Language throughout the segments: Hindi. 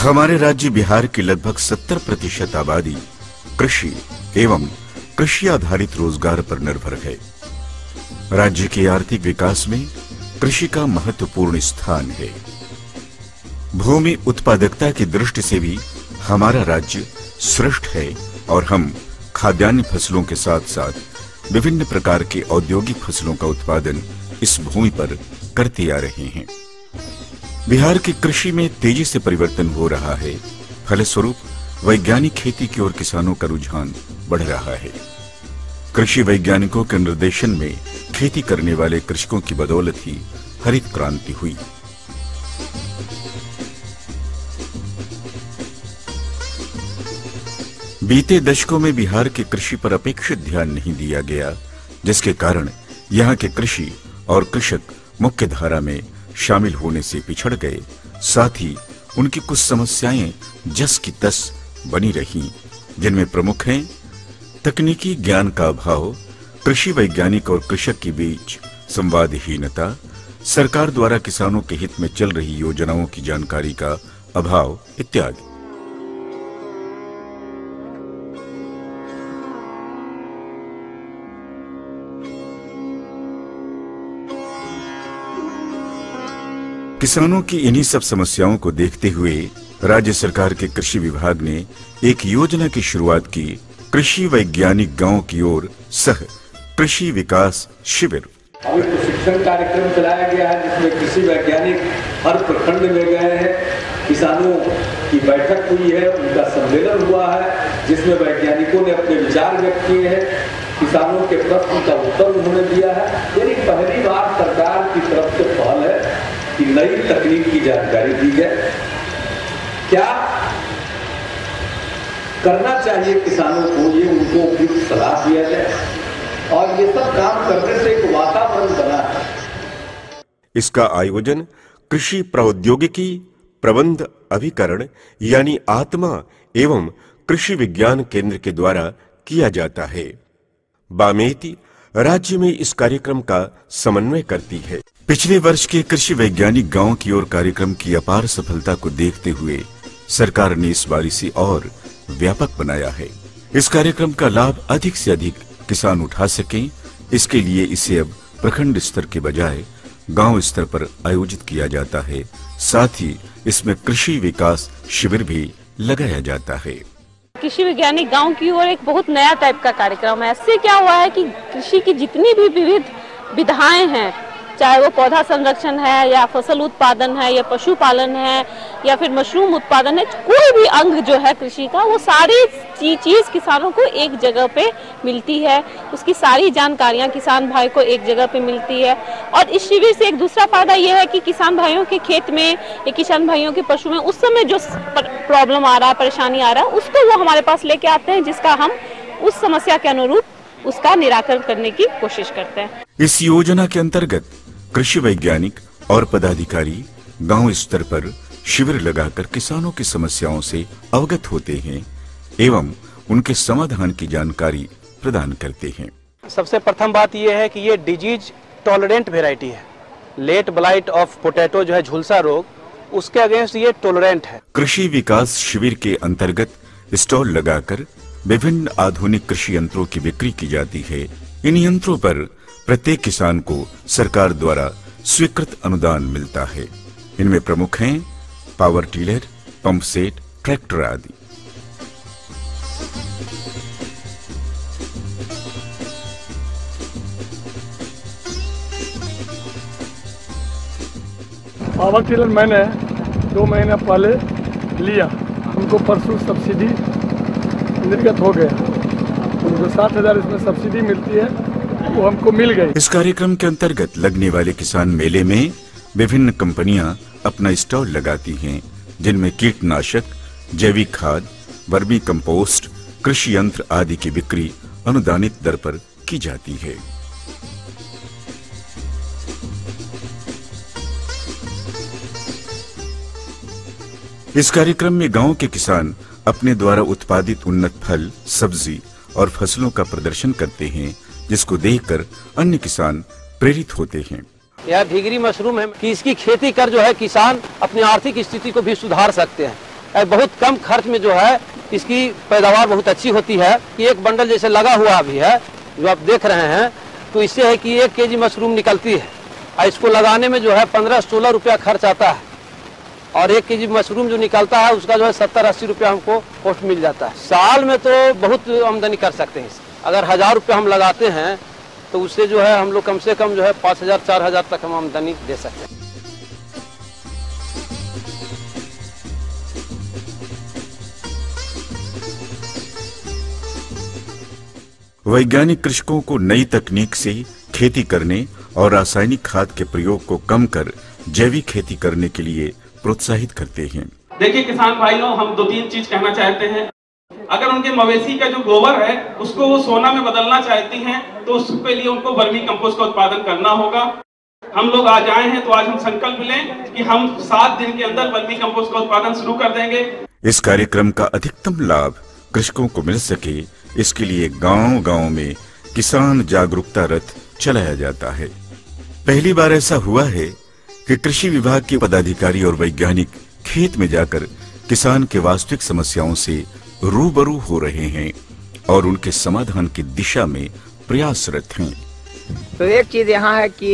हमारे राज्य बिहार की लगभग 70% आबादी कृषि एवं कृषि आधारित रोजगार पर निर्भर है। राज्य के आर्थिक विकास में कृषि का महत्वपूर्ण स्थान है। भूमि उत्पादकता की दृष्टि से भी हमारा राज्य श्रेष्ठ है और हम खाद्यान्न फसलों के साथ साथ विभिन्न प्रकार के औद्योगिक फसलों का उत्पादन इस भूमि पर करते आ रहे हैं। बिहार की कृषि में तेजी से परिवर्तन हो रहा है। फलस्वरूप वैज्ञानिक खेती की ओर किसानों का रुझान बढ़ रहा है। कृषि वैज्ञानिकों के निर्देशन में खेती करने वाले कृषकों की बदौलत ही हरित क्रांति हुई। बीते दशकों में बिहार की कृषि पर अपेक्षित ध्यान नहीं दिया गया, जिसके कारण यहाँ के कृषि और कृषक मुख्य धारा में शामिल होने से पिछड़ गए। साथ ही उनकी कुछ समस्याएं जस की तस बनी रहीं, जिनमें प्रमुख हैं तकनीकी ज्ञान का अभाव, कृषि वैज्ञानिक और कृषक के बीच संवादहीनता, सरकार द्वारा किसानों के हित में चल रही योजनाओं की जानकारी का अभाव इत्यादि। किसानों की इन्हीं सब समस्याओं को देखते हुए राज्य सरकार के कृषि विभाग ने एक योजना की शुरुआत की, कृषि वैज्ञानिक गांव की ओर सह कृषि विकास शिविर। अभी प्रशिक्षण कार्यक्रम चलाया गया है जिसमें कृषि वैज्ञानिक हर प्रखंड में गए हैं। किसानों की बैठक हुई है, उनका सम्मेलन हुआ है जिसमें वैज्ञानिकों ने अपने विचार व्यक्त किए हैं, किसानों के प्रश्न का उत्तर उन्होंने दिया है। यानी पहली बार सरकार की तरफ से पहल है कि नई तकनीक की जानकारी दी जाए, क्या करना चाहिए किसानों को, ये उनको उपयुक्त सलाह दिया जाए और ये सब काम करने से एक वातावरण बना है। इसका आयोजन कृषि प्रौद्योगिकी प्रबंध अभिकरण यानी आत्मा एवं कृषि विज्ञान केंद्र के द्वारा किया जाता है। बामेती राज्य में इस कार्यक्रम का समन्वय करती है। पिछले वर्ष के कृषि वैज्ञानिक गांव की ओर कार्यक्रम की अपार सफलता को देखते हुए सरकार ने इस बार इसे और व्यापक बनाया है। इस कार्यक्रम का लाभ अधिक से अधिक किसान उठा सकें, इसके लिए इसे अब प्रखंड स्तर के बजाय गांव स्तर पर आयोजित किया जाता है। साथ ही इसमें कृषि विकास शिविर भी लगाया जाता है। कृषि वैज्ञानिक गांव की ओर एक बहुत नया टाइप का कार्यक्रम है। इससे क्या हुआ है कि कृषि की जितनी भी विविध विधाएं हैं, चाहे वो पौधा संरक्षण है या फसल उत्पादन है या पशुपालन है या फिर मशरूम उत्पादन है, कोई भी अंग जो है कृषि का, वो सारी चीज किसानों को एक जगह पे मिलती है। उसकी सारी जानकारियां किसान भाई को एक जगह पे मिलती है। और इस शिविर से एक दूसरा फायदा ये है कि किसान भाइयों के खेत में या किसान भाइयों के पशु में उस समय जो प्रॉब्लम आ रहा है, परेशानी आ रहा है, उसको वो हमारे पास लेके आते हैं, जिसका हम उस समस्या के अनुरूप उसका निराकरण करने की कोशिश करते हैं। इस योजना के अंतर्गत कृषि वैज्ञानिक और पदाधिकारी गांव स्तर पर शिविर लगाकर किसानों की समस्याओं से अवगत होते हैं एवं उनके समाधान की जानकारी प्रदान करते हैं। सबसे प्रथम बात यह है कि ये डिजीज टॉलरेंट वेराइटी है। लेट ब्लाइट ऑफ पोटैटो जो है झुलसा रोग, उसके अगेंस्ट ये टॉलरेंट है। कृषि विकास शिविर के अंतर्गत स्टॉल लगाकर विभिन्न आधुनिक कृषि यंत्रों की बिक्री की जाती है। इन यंत्रों पर प्रत्येक किसान को सरकार द्वारा स्वीकृत अनुदान मिलता है। इनमें प्रमुख हैं power tiller, pump set, tractor आदि। पावर टिलर मैंने 2 महीना पहले लिया, उनको परसों सब्सिडी निर्गत हो गया। उनको 60,000 इसमें सब्सिडी मिलती है, वो हमको मिल गई। इस कार्यक्रम के अंतर्गत लगने वाले किसान मेले में विभिन्न कंपनियां अपना स्टॉल लगाती हैं, जिनमें कीटनाशक, जैविक खाद, वर्मी कंपोस्ट, कृषि यंत्र आदि की बिक्री अनुदानित दर पर की जाती है। इस कार्यक्रम में गांव के किसान अपने द्वारा उत्पादित उन्नत फल, सब्जी और फसलों का प्रदर्शन करते हैं, जिसको देखकर अन्य किसान प्रेरित होते हैं। यह भीगरी मशरूम है कि इसकी खेती कर जो है किसान अपनी आर्थिक स्थिति को भी सुधार सकते हैं। बहुत कम खर्च में जो है इसकी पैदावार बहुत अच्छी होती है। कि एक बंडल जैसे लगा हुआ अभी है जो आप देख रहे हैं, तो इससे है कि 1 केजी मशरूम निकलती है और इसको लगाने में जो है 15-16 रुपया खर्च आता है और 1 केजी मशरूम जो निकलता है उसका जो है 70-80 रुपया हमको कॉस्ट मिल जाता है। साल में तो बहुत आमदनी कर सकते हैं। अगर 1000 रुपया हम लगाते हैं तो उससे जो है हम लोग कम से कम जो है 5000-4000 तक हम आमदनी दे सकते हैं। वैज्ञानिक कृषकों को नई तकनीक से खेती करने और रासायनिक खाद के प्रयोग को कम कर जैविक खेती करने के लिए प्रोत्साहित करते हैं। देखिए किसान भाइयों, हम 2-3 चीज कहना चाहते हैं। अगर उनके मवेशी का जो गोबर है उसको वो सोना में बदलना चाहती हैं तो उसके लिए उनको वर्मी कंपोस्ट का उत्पादन करना होगा। हम लोग आज आए हैं तो आज हम संकल्प लें कि हम 7 दिन के अंदर वर्मी कंपोस्ट का उत्पादन शुरू कर देंगे। इस कार्यक्रम का अधिकतम लाभ कृषकों को मिल सके, इसके लिए गांव-गांव में किसान जागरूकता रथ चलाया जाता है। पहली बार ऐसा हुआ है कि कृषि विभाग के पदाधिकारी और वैज्ञानिक खेत में जाकर किसान के वास्तविक समस्याओं से रूबरू हो रहे हैं और उनके समाधान की दिशा में प्रयासरत हैं। तो एक चीज यहाँ है कि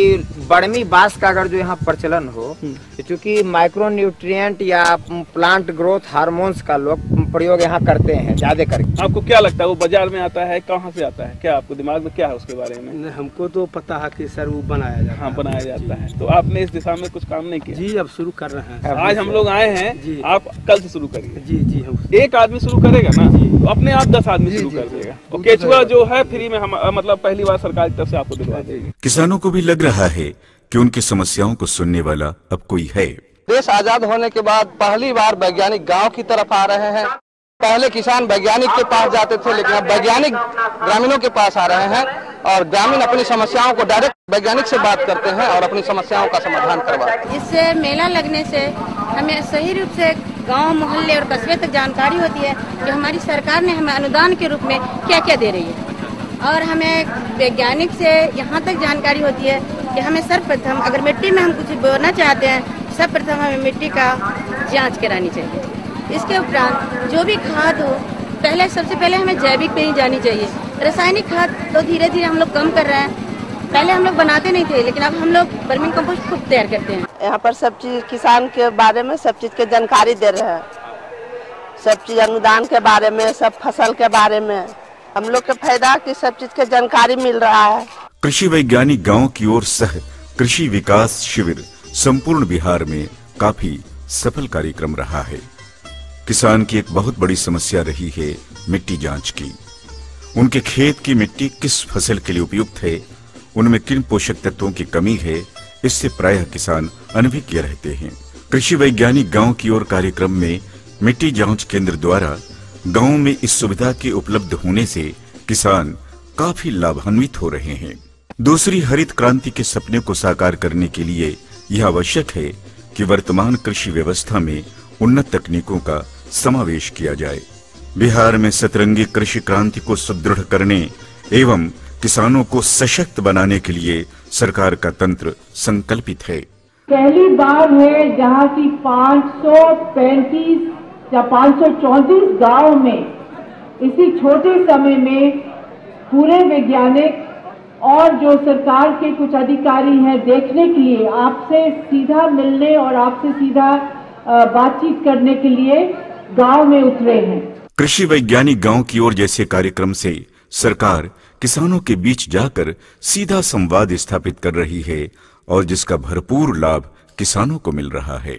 बड़मी बांस का अगर जो यहाँ प्रचलन हो, क्योंकि माइक्रो न्यूट्रिएंट या प्लांट ग्रोथ हार्मोन्स का लोग प्रयोग यहाँ करते हैं ज्यादा करके। आपको क्या लगता है वो बाजार में आता है, कहाँ से आता है, क्या आपको दिमाग में क्या है उसके बारे में? हमको तो पता है कि सर वो बनाया जाता है। हाँ, बनाया जाता है। तो आपने इस दिशा में कुछ काम नहीं किया? जी, अब शुरू कर रहे हैं। आज हम लोग आए हैं, आप कल से शुरू करिए। जी जी, हम एक आदमी शुरू करेगा ना तो अपने आप 10 आदमी शुरू कर देगा। और केचुआ जो है फ्री में हम मतलब पहली बार सरकार की तरफ से आपको दिलवा देगी। किसानों को भी लग रहा है कि उनकी समस्याओं को सुनने वाला अब कोई है। देश आजाद होने के बाद पहली बार वैज्ञानिक गांव की तरफ आ रहे हैं। पहले किसान वैज्ञानिक के पास जाते थे, लेकिन अब वैज्ञानिक ग्रामीणों के पास आ रहे हैं और ग्रामीण अपनी समस्याओं को डायरेक्ट वैज्ञानिक से बात करते हैं और अपनी समस्याओं का समाधान करवाते हैं। इससे मेला लगने से हमें सही रूप से गांव, मोहल्ले और कस्बे तक जानकारी होती है कि हमारी सरकार ने हमें अनुदान के रूप में क्या क्या दे रही है और हमें वैज्ञानिक से यहाँ तक जानकारी होती है कि हमें सर्वप्रथम अगर मिट्टी में हम कुछ बोना चाहते हैं, सर्वप्रथम हमें मिट्टी का जांच करानी चाहिए। इसके उपरांत जो भी खाद हो, सबसे पहले हमें जैविक पे ही जानी चाहिए। रासायनिक खाद तो धीरे धीरे हम लोग कम कर रहे हैं। पहले हम लोग बनाते नहीं थे, लेकिन अब हम लोग वर्मी कंपोस्ट खुद तैयार करते हैं। यहाँ पर सब चीज किसान के बारे में सब चीज की जानकारी दे रहे हैं, सब चीज अनुदान के बारे में, सब फसल के बारे में हम लोग के फायदा की सब चीज की जानकारी मिल रहा है। कृषि वैज्ञानिक गांव की ओर सह कृषि विकास शिविर संपूर्ण बिहार में काफी सफल कार्यक्रम रहा है। किसान की एक बहुत बड़ी समस्या रही है मिट्टी जांच की। उनके खेत की मिट्टी किस फसल के लिए उपयुक्त है, उनमें किन पोषक तत्वों की कमी है, इससे प्रायः किसान अनभिज्ञ रहते हैं। कृषि वैज्ञानिक गांव की ओर कार्यक्रम में मिट्टी जांच केंद्र द्वारा गांव में इस सुविधा के उपलब्ध होने से किसान काफी लाभान्वित हो रहे हैं। दूसरी हरित क्रांति के सपने को साकार करने के लिए यह आवश्यक है कि वर्तमान कृषि व्यवस्था में उन्नत तकनीकों का समावेश किया जाए। बिहार में सतरंगी कृषि क्रांति को सुदृढ़ करने एवं किसानों को सशक्त बनाने के लिए सरकार का तंत्र संकल्पित है। पहली बार है जहां की 535 या 534 गांव में इसी छोटे समय में पूरे वैज्ञानिक और जो सरकार के कुछ अधिकारी हैं देखने के लिए, आपसे सीधा मिलने और आपसे सीधा बातचीत करने के लिए गांव में उतरे हैं। कृषि वैज्ञानिक गांव की ओर जैसे कार्यक्रम से सरकार किसानों के बीच जाकर सीधा संवाद स्थापित कर रही है और जिसका भरपूर लाभ किसानों को मिल रहा है।